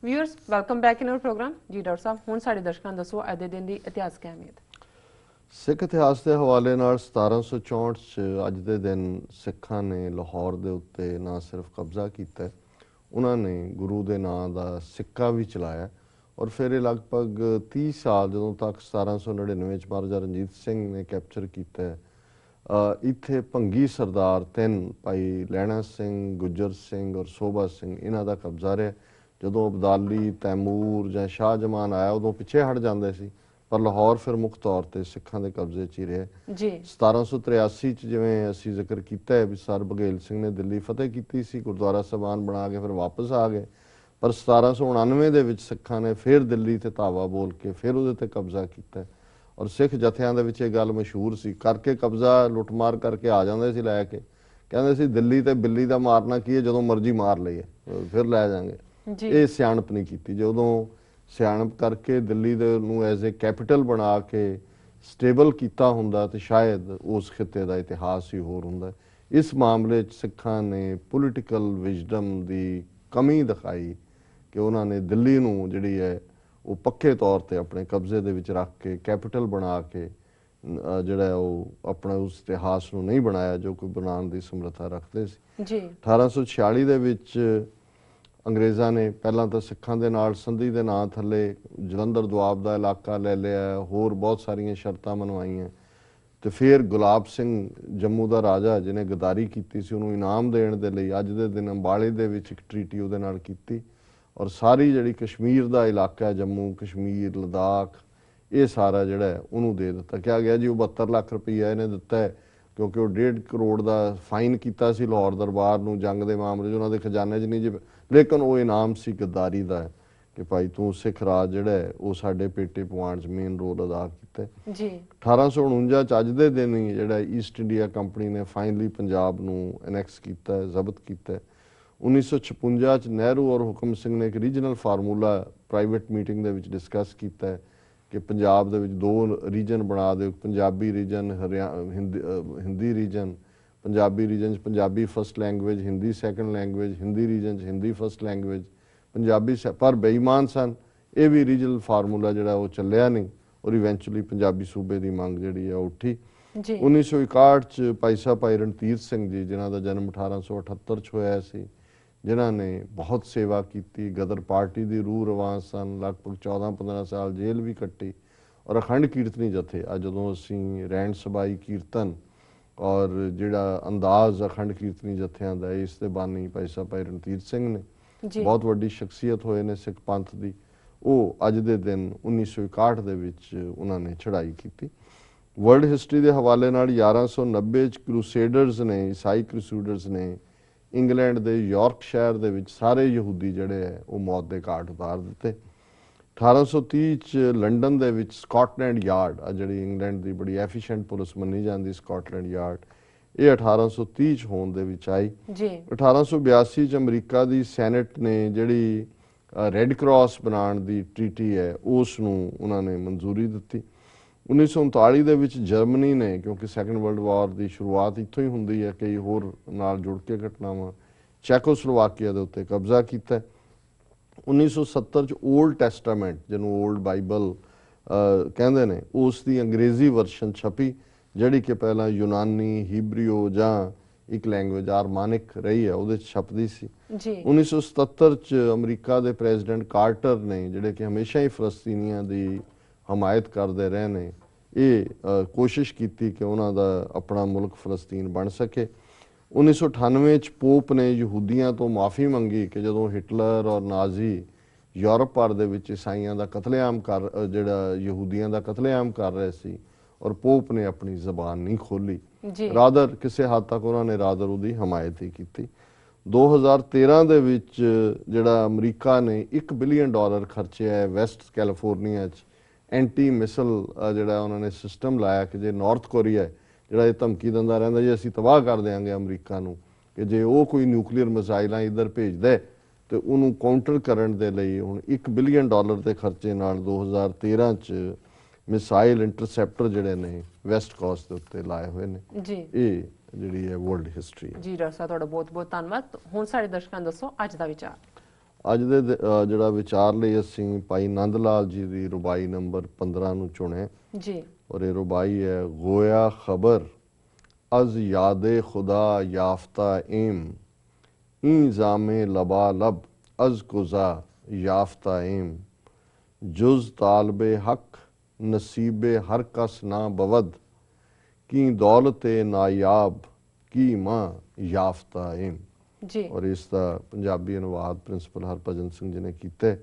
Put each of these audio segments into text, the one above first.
Viewers welcome back in our programme जी doctor साहब हुण साडे दर्शਕਾਂ ਨੂੰ ਦੱਸੋ ਅੱਜ ਦੇ ਦਿਨ ਦੀ ਇਤਿਹਾਸਕ ਅਹਿਮੀਅਤ। ਸਿੱਖ ਇਤਿਹਾਸ ਦੇ ਹਵਾਲੇ ਨਾਲ 1764 ਚ ਅੱਜ ਦੇ ਦਿਨ ਸਿੱਖਾਂ ਨੇ ਲਾਹੌਰ ਦੇ ਉੱਤੇ ਨਾ ਸਿਰਫ ਕਬਜ਼ਾ ਕੀਤਾ, ਉਹਨਾਂ ਨੇ ਗੁਰੂ ਦੇ ਨਾਂ ਦਾ ਸਿੱਕਾ ਵੀ ਚਲਾਇਆ ਔਰ ਫਿਰ ਇਹ ਲਗਭਗ 30 ਸਾਲ ਜਦੋਂ ਤੱਕ 1799 ਚ ਮਹਾਰਾਜਾ ਰਣਜੀਤ ਸਿੰਘ ਨੇ ਕੈਪਚਰ ਕੀਤਾ। ਇੱਥੇ ਭੰਗੀ ਸਰਦਾਰ ਤਿੰਨ ਭਾਈ ਲਹਿਣਾ ਸਿੰਘ, ਗੁੱਜਰ ਸਿੰਘ ਔਰ ਸੋਭਾ ਸਿੰਘ ਇਹਨਾਂ ਦਾ ਕਬਜ਼ਾ ਰਿਹਾ। ਜਦੋਂ ਅਬਦਾਲੀ, ਤੈਮੂਰ ਜਾਂ ਸ਼ਾਹਜਮਾਨ ਆਇਆ ਉਦੋਂ ਪਿੱਛੇ ਹਟ ਜਾਂਦੇ ਸੀ, ਪਰ ਲਾਹੌਰ ਫਿਰ ਮੁੱਖ ਤੌਰ ਤੇ ਸਿੱਖਾਂ ਦੇ ਕਬਜ਼ੇ 'ਚ ਹੀ ਰਿਹਾ ਜੀ। 1783 ਚ ਜਿਵੇਂ ਅਸੀਂ ਜ਼ਿਕਰ ਕੀਤਾ ਹੈ ਵੀ ਸਰ ਬਘੇਲ ਸਿੰਘ ਨੇ ਦਿੱਲੀ ਫਤਿਹ ਕੀਤੀ ਸੀ, ਗੁਰਦੁਆਰਾ ਸਾਹਿਬਾਨ ਬਣਾ ਕੇ ਫਿਰ ਵਾਪਸ ਆ ਗਏ, ਪਰ 1799 ਦੇ ਵਿੱਚ ਸਿੱਖਾਂ ਨੇ ਫਿਰ ਦਿੱਲੀ ਤੇ ਧਾਵਾ ਬੋਲ ਕੇ ਫਿਰ ਉਹਦੇ ਤੇ ਕਬਜ਼ਾ ਕੀਤਾ ਔਰ ਸਿੱਖ ਜਥਿਆਂ ਦੇ ਵਿੱਚ ਇਹ ਗੱਲ ਮਸ਼ਹੂਰ ਸੀ, ਕਰਕੇ ਕਬਜ਼ਾ ਲੁੱਟਮਾਰ ਕਰਕੇ ਆ ਜਾਂਦੇ ਸੀ ਲੈ ਕੇ, ਕਹਿੰਦੇ ਸੀ ਦਿੱਲੀ ਤੇ ਬਿੱਲੀ ਦਾ ਮਾਰਨਾ ਕੀ ਹੈ, ਜਦੋਂ ਮਰਜ਼ੀ ਮਾਰ ਲਈਏ ਫਿਰ ਲੈ ਜਾਵਾਂਗੇ। ਇਹ ਸਿਆਣਪ ਨਹੀਂ ਕੀਤੀ। ਜਦੋਂ ਸਿਆਣਪ ਕਰਕੇ ਦਿੱਲੀ ਦੇ ਨੂੰ ਐਜ਼ ਏ ਕੈਪੀਟਲ ਬਣਾ ਕੇ ਸਟੇਬਲ ਕੀਤਾ ਹੁੰਦਾ ਤੇ ਸ਼ਾਇਦ ਉਸ ਖਿੱਤੇ ਦਾ ਇਤਿਹਾਸ ਹੀ ਹੋਰ ਹੁੰਦਾ। ਇਸ ਮਾਮਲੇ 'ਚ ਸਿੱਖਾਂ ਨੇ ਪੋਲੀਟੀਕਲ ਵਿਜ਼ਡਮ ਦੀ ਕਮੀ ਦਿਖਾਈ ਕਿ ਉਹਨਾਂ ਨੇ ਦਿੱਲੀ ਨੂੰ ਜਿਹੜੀ ਹੈ ਉਹ ਪੱਕੇ ਤੌਰ ਤੇ ਆਪਣੇ ਕਬਜ਼ੇ ਦੇ ਵਿੱਚ ਰੱਖ ਕੇ ਕੈਪੀਟਲ ਬਣਾ ਕੇ ਜਿਹੜਾ ਉਹ ਆਪਣਾ ਉਸ ਇਤਿਹਾਸ ਨੂੰ ਨਹੀਂ ਬਣਾਇਆ ਜੋ ਕੋਈ ਬਣਾਉਣ ਦੀ ਸਮਰੱਥਾ ਰੱਖਦੇ ਸੀ ਜੀ। 1846 ਦੇ ਵਿੱਚ ਅੰਗਰੇਜ਼ਾਂ ਨੇ ਪਹਿਲਾਂ ਤਾਂ ਸਿੱਖਾਂ ਦੇ ਨਾਲ ਸੰਧੀ ਦੇ ਨਾਂ ਥੱਲੇ ਜਲੰਧਰ ਦੁਆਬ ਦਾ ਇਲਾਕਾ ਲੈ ਲਿਆ, ਹੋਰ ਬਹੁਤ ਸਾਰੀਆਂ ਸ਼ਰਤਾਂ ਮਨਵਾਈਆਂ ਤੇ ਫਿਰ ਗੁਲਾਬ ਸਿੰਘ ਜੰਮੂ ਦਾ ਰਾਜਾ ਜਿਹਨੇ ਗਦਾਰੀ ਕੀਤੀ ਸੀ ਉਹਨੂੰ ਇਨਾਮ ਦੇਣ ਦੇ ਲਈ ਅੱਜ ਦੇ ਦਿਨ ਅੰਬਾਲੇ ਦੇ ਵਿੱਚ ਇੱਕ ਟਰੀਟੀ ਉਹਦੇ ਨਾਲ ਕੀਤੀ ਔਰ ਸਾਰੀ ਜਿਹੜੀ ਕਸ਼ਮੀਰ ਦਾ ਇਲਾਕਾ ਜੰਮੂ ਕਸ਼ਮੀਰ ਲਦਾਖ ਇਹ ਸਾਰਾ ਜਿਹੜਾ ਉਹਨੂੰ ਦੇ ਦਿੱਤਾ। ਕਿਹਾ ਗਿਆ ਜੀ ਉਹ 72 ਲੱਖ ਰੁਪਈਆ ਇਹਨੇ ਦਿੱਤਾ ਹੈ ਕਿਉਂਕਿ ਉਹ 1.5 ਕਰੋੜ ਦਾ ਫਾਈਨ ਕੀਤਾ ਸੀ ਲਾਹੌਰ ਦਰਬਾਰ ਨੂੰ ਜੰਗ ਦੇ ਮਾਮਲੇ 'ਚ, ਉਹਨਾਂ ਦੇ ਖਜ਼ਾਨੇ 'ਚ ਨਹੀਂ ਜੀ, ਲੇਕਿਨ ਉਹ ਇਨਾਮ ਸੀ ਗਦਾਰੀ ਦਾ ਹੈ ਕਿ ਭਾਈ ਤੂੰ ਸਿੱਖ ਰਾਜ ਜਿਹੜਾ ਹੈ ਉਹ ਸਾਡੇ ਪੇਟੇ ਪਵਾਉਣ 'ਚ ਮੇਨ ਰੋਲ ਅਦਾ ਕੀਤਾ ਜੀ। 1849 ਚ ਅੱਜ ਦੇ ਦਿਨ ਹੀ ਜਿਹੜਾ ਈਸਟ ਇੰਡੀਆ ਕੰਪਨੀ ਨੇ ਫਾਈਨਲੀ ਪੰਜਾਬ ਨੂੰ ਐਨੈਕਸ ਕੀਤਾ, ਜ਼ਬਤ ਕੀਤਾ। 1956 ਚ ਨਹਿਰੂ ਔਰ ਹੁਕਮ ਸਿੰਘ ਨੇ ਇੱਕ ਰੀਜਨਲ ਫਾਰਮੂਲਾ ਪ੍ਰਾਈਵੇਟ ਮੀਟਿੰਗ ਦੇ ਵਿੱਚ ਡਿਸਕਸ ਕੀਤਾ ਕਿ ਪੰਜਾਬ ਦੇ ਵਿੱਚ 2 ਰੀਜਨ ਬਣਾ ਦਿਓ, Punjabi region, Hindi region. Punjabi region 'ਚ Punjabi first language, Hindi second language, Hindi region 'ਚ ਹਿੰਦੀ ਫਸਟ ਲੈਂਗੁਏਜ, ਪੰਜਾਬੀ ਪਰ ਬੇਈਮਾਨ ਸਨ। ਇਹ ਵੀ ਰੀਜਨਲ ਫਾਰਮੂਲਾ ਜਿਹੜਾ ਉਹ ਚੱਲਿਆ ਨਹੀਂ ਔਰ ਇਵੈਂਚੁਅਲੀ ਪੰਜਾਬੀ ਸੂਬੇ ਦੀ ਮੰਗ ਜਿਹੜੀ ਹੈ ਉਹ ਉੱਠੀ। 1961 ਚ ਭਾਈ ਸਾਹਿਬ ਭਾਈ ਰਣਧੀਰ ਸਿੰਘ ਜੀ ਜਿਨ੍ਹਾਂ ਦਾ ਜਨਮ 1878 ਚ ਹੋਇਆ ਸੀ, ਜਿਨ੍ਹਾਂ ਨੇ ਬਹੁਤ ਸੇਵਾ ਕੀਤੀ, ਗਦਰ ਪਾਰਟੀ ਦੀ ਰੂਹ ਰਵਾਂ ਸਨ, ਲਗਭਗ 14-15 ਸਾਲ ਜੇਲ੍ਹ ਵੀ ਕੱਟੀ ਔਰ ਅਖੰਡ ਕੀਰਤਨੀ ਜਥੇ ਅੱਜ ਜਦੋਂ ਅਸੀਂ ਰਹਿਣ ਸਬਾਈ ਕੀਰਤਨ ਔਰ ਜਿਹੜਾ ਅੰਦਾਜ਼ ਅਖੰਡ ਕੀਰਤਨੀ ਜਥਿਆਂ ਦਾ ਇਸ ਦੇ ਬਾਨੀ ਭਾਈ ਸਾਹਿਬ ਭਾਈ ਰਣਧੀਰ ਸਿੰਘ ਨੇ ਬਹੁਤ ਵੱਡੀ ਸ਼ਖਸੀਅਤ ਹੋਏ ਨੇ ਸਿੱਖ ਪੰਥ ਦੀ, ਉਹ ਅੱਜ ਦੇ ਦਿਨ 1961 ਦੇ ਵਿੱਚ ਉਹਨਾਂ ਨੇ ਚੜ੍ਹਾਈ ਕੀਤੀ। ਵਰਲਡ ਹਿਸਟਰੀ ਦੇ ਹਵਾਲੇ ਨਾਲ 1190 ਚ ਕਰੂਸੇਡਰਸ ਨੇ, ਈਸਾਈ ਕਰੂਸੇਡਰਸ ਨੇ ਇੰਗਲੈਂਡ ਦੇ ਯਾਰਕ ਸ਼ਹਿਰ ਦੇ ਵਿੱਚ ਸਾਰੇ ਯਹੂਦੀ ਜਿਹੜੇ ਹੈ ਉਹ ਮੌਤ ਦੇ ਘਾਟ ਉਤਾਰ ਦਿੱਤੇ। 1830 ਚ ਲੰਡਨ ਦੇ ਵਿੱਚ ਸਕਾਟਲੈਂਡ ਯਾਰਡ ਆ ਜਿਹੜੀ ਇੰਗਲੈਂਡ ਦੀ ਬੜੀ ਐਫੀਸ਼ੀਐਂਟ ਪੁਲਿਸ ਮੰਨੀ ਜਾਂਦੀ ਸਕਾਟਲੈਂਡ ਯਾਰਡ, ਇਹ 1830 ਚ ਹੋਂਦ ਦੇ ਵਿੱਚ ਆਈ। 1882 ਚ ਅਮਰੀਕਾ ਦੀ ਸੈਨੇਟ ਨੇ ਜਿਹੜੀ ਰੈੱਡ ਕਰਾਸ ਬਣਾਉਣ ਦੀ ਟ੍ਰੀਟੀ ਹੈ ਉਸ ਨੂੰ ਉਹਨਾਂ ਨੇ ਮਨਜ਼ੂਰੀ ਦਿੱਤੀ। 1939 ਦੇ ਵਿੱਚ ਜਰਮਨੀ ਨੇ, ਕਿਉਂਕਿ ਸੈਕੰਡ ਵਰਲਡ ਵਾਰ ਦੀ ਸ਼ੁਰੂਆਤ ਇੱਥੋਂ ਹੀ ਹੁੰਦੀ ਹੈ, ਕਈ ਹੋਰ ਨਾਲ ਜੁੜ ਕੇ ਘਟਨਾਵਾਂ, ਚੈਕੋਸਲੋਵਾਕੀਆ ਦੇ ਉੱਤੇ ਕਬਜ਼ਾ ਕੀਤਾ। 1970 ਚ ਓਲਡ ਟੈਸਟਾਮੈਂਟ ਜਿਹਨੂੰ ਓਲਡ ਬਾਈਬਲ ਕਹਿੰਦੇ ਨੇ ਉਸ ਦੀ ਅੰਗਰੇਜ਼ੀ ਵਰਸ਼ਨ ਛਪੀ ਜਿਹੜੀ ਕਿ ਪਹਿਲਾਂ ਯੂਨਾਨੀ, ਹੀਬਰੀਓ ਜਾਂ ਇੱਕ ਲੈਂਗੁਏਜ ਆਰਮਾਨਿਕ ਰਹੀ ਹੈ ਉਹਦੇ 'ਚ ਛਪਦੀ ਸੀ। 1977 ਚ ਅਮਰੀਕਾ ਦੇ ਪ੍ਰੈਜ਼ੀਡੈਂਟ ਕਾਰਟਰ ਨੇ ਜਿਹੜੇ ਕਿ ਹਮੇਸ਼ਾ ਹੀ ਫਲਸਤੀਨੀਆਂ ਦੀ ਹਮਾਇਤ ਕਰਦੇ ਰਹੇ ਨੇ, ਇਹ ਕੋਸ਼ਿਸ਼ ਕੀਤੀ ਕਿ ਉਹਨਾਂ ਦਾ ਆਪਣਾ ਮੁਲਕ ਫਲਸਤੀਨ ਬਣ ਸਕੇ। 1998 ਚ ਪੋਪ ਨੇ ਯਹੂਦੀਆਂ ਤੋਂ ਮਾਫੀ ਮੰਗੀ ਕਿ ਜਦੋਂ ਹਿਟਲਰ ਔਰ ਨਾਜ਼ੀ ਯੂਰਪ ਭਰ ਦੇ ਵਿੱਚ ਈਸਾਈਆਂ ਦਾ ਕਤਲੇਆਮ ਜਿਹੜਾ ਯਹੂਦੀਆਂ ਦਾ ਕਤਲੇਆਮ ਕਰ ਰਹੇ ਸੀ ਔਰ ਪੋਪ ਨੇ ਆਪਣੀ ਜ਼ਬਾਨ ਨਹੀਂ ਖੋਲੀ, ਰਾਦਰ ਕਿਸੇ ਹੱਦ ਤੱਕ ਉਹਨਾਂ ਨੇ ਰਾਦਰ ਉਹਦੀ ਹਮਾਇਤ ਹੀ ਕੀਤੀ। 2013 ਦੇ ਵਿੱਚ ਜਿਹੜਾ ਅਮਰੀਕਾ ਨੇ $1 ਬਿਲੀਅਨ ਖਰਚਿਆ ਹੈ ਵੈਸਟ ਕੈਲੀਫੋਰਨੀਆ 'ਚ ਐਂਟੀ ਮਿਸਲ ਜਿਹੜਾ ਉਹਨਾਂ ਨੇ ਸਿਸਟਮ ਲਾਇਆ ਕਿ ਜੇ ਨਾਰਥ ਕੋਰੀਆ ਜਿਹੜਾ ਇਹ ਧਮਕੀ ਦਿੰਦਾ ਰਹਿੰਦਾ ਜੀ ਅਸੀਂ ਤਬਾਹ ਕਰ ਦਿਆਂਗੇ ਅਮਰੀਕਾ ਨੂੰ, ਕਿ ਜੇ ਉਹ ਕੋਈ ਨਿਊਕਲੀਅਰ ਮਿਜ਼ਾਈਲਾਂ ਇੱਧਰ ਭੇਜਦਾ ਤੇ ਉਹਨੂੰ ਕਾਊਂਟਰ ਕਰਨ ਦੇ ਲਈ ਹੁਣ $1 ਬਿਲੀਅਨ ਦੇ ਖਰਚੇ ਨਾਲ 2013 ਚ ਮਿਸਾਈਲ ਇੰਟਰਸੈਪਟਰ ਜਿਹੜੇ ਨੇ ਵੈਸਟ ਕੋਸਟ ਦੇ ਉੱਤੇ ਲਾਏ ਹੋਏ ਨੇ ਜੀ। ਇਹ ਜਿਹੜੀ ਹੈ ਵਰਲਡ ਹਿਸਟਰੀ ਜੀ। ਡਾਕਟਰ ਸਾਹਿਬ ਤੁਹਾਡਾ ਬਹੁਤ ਬਹੁਤ ਧੰਨਵਾਦ। ਹੁਣ ਸਾਡੇ ਦਰਸ਼ਕਾਂ ਨੂੰ ਦੱਸੋ ਅੱਜ ਦਾ ਵਿਚਾਰ। ਅੱਜ ਦੇ ਜਿਹੜਾ ਵਿਚਾਰ ਲਈ ਅਸੀਂ ਭਾਈ ਨੰਦ ਲਾਲ ਜੀ ਦੀ ਰੁਬਾਈ ਨੰਬਰ 15 ਨੂੰ ਚੁਣਿਆ ਜੀ। ਔਰ ਇਹ ਰੁਬਾਈ ਹੈ ਗੋਇਆ ਖਬਰ ਅਜ਼ ਯਾਦੇ ਖੁਦਾ याफ्ता एम ई जामे लबा लब अज गुजा याफ्ता एम जुज तालबे हक नसीबे हर कस ना बवद की दौलते नायाब की माँ याफ्ता एम। जी। और इसका पंजाबी अनुवाद प्रिंसिपल हरभजन सिंह जी ने कीते।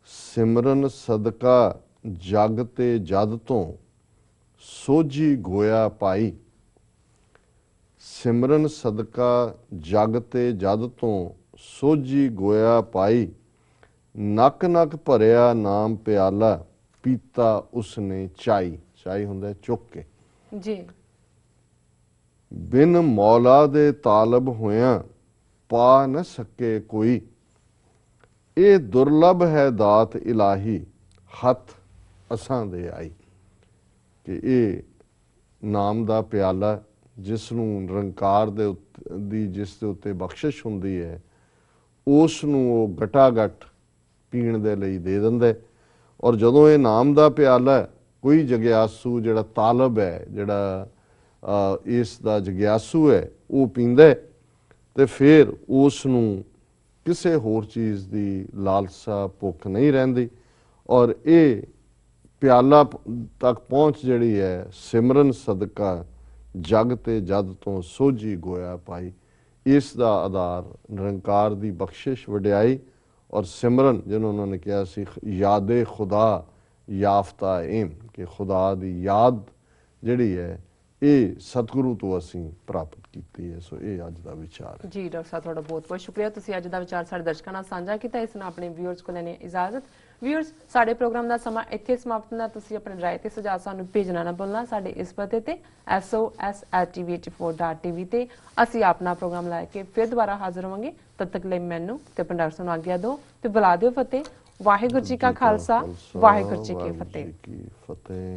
सिमरन सदका जग ते जद तो सोझी गोया पाई। सिमरन सदका जग ते जद तो सोझी गोया पाई। नक नक भरिया नाम प्याला पीता उसने चाई। चाई हुंदा चुक के। जी। बिन मौला दे तालब होया पा न सके कोई। ये दुर्लभ है दात इलाही हथ असां दे आई। कि ये नाम दा प्याला जिस नूं निरंकार दी जिस दे उत्ते बख्शिश हुंदी है उस नूं वो गटागट पीण दे लई दे दिंदा है। और जदों ये नाम दा प्याला कोई जग्यासू जिहड़ा तालब है जिहड़ा इस दा जग्यासू है वो पींदा है ते फिर उस नूं किसे होर चीज़ दी लालसा भुख नहीं रहिंदी। और ये प्याला तक पहुँच जिहड़ी है सिमरन सदका जग ते जद तो सोझी गोया पाई। इस दा आधार निरंकार दी बख्शिश वड्याई और सिमरन जिन्होंने उन्होंने कहा सी यादे खुदा याफ्ता एम कि खुदा दी याद जिहड़ी है ये सतगुरु तो असीं प्राप्त कीती है। सो ये अज दा विचार है। जी डॉक्टर साहब, बहुत बहुत शुक्रिया। तुसीं अज दा विचार साडे दर्शकां नाल साझा कीता। इस नाल अपने व्यूअर्स को लैने इजाजत। व्यूअर्स, साडे प्रोग्राम का समा इत्थे समाप्त होंदा। तुसीं अपने राय ते सुझाव सानूं भेजना ना भुलना। साडे इस पते ते sos@tv84.tv ते असीं अपना प्रोग्राम ला के फिर दोबारा हाजिर होवांगे। तद तक लई मैनूं ते पंडार सानूं आग्या दो ते बुला दिओ फतेह। वाहिगुरू जी का खालसा, वाहिगुरू जी की फतेह।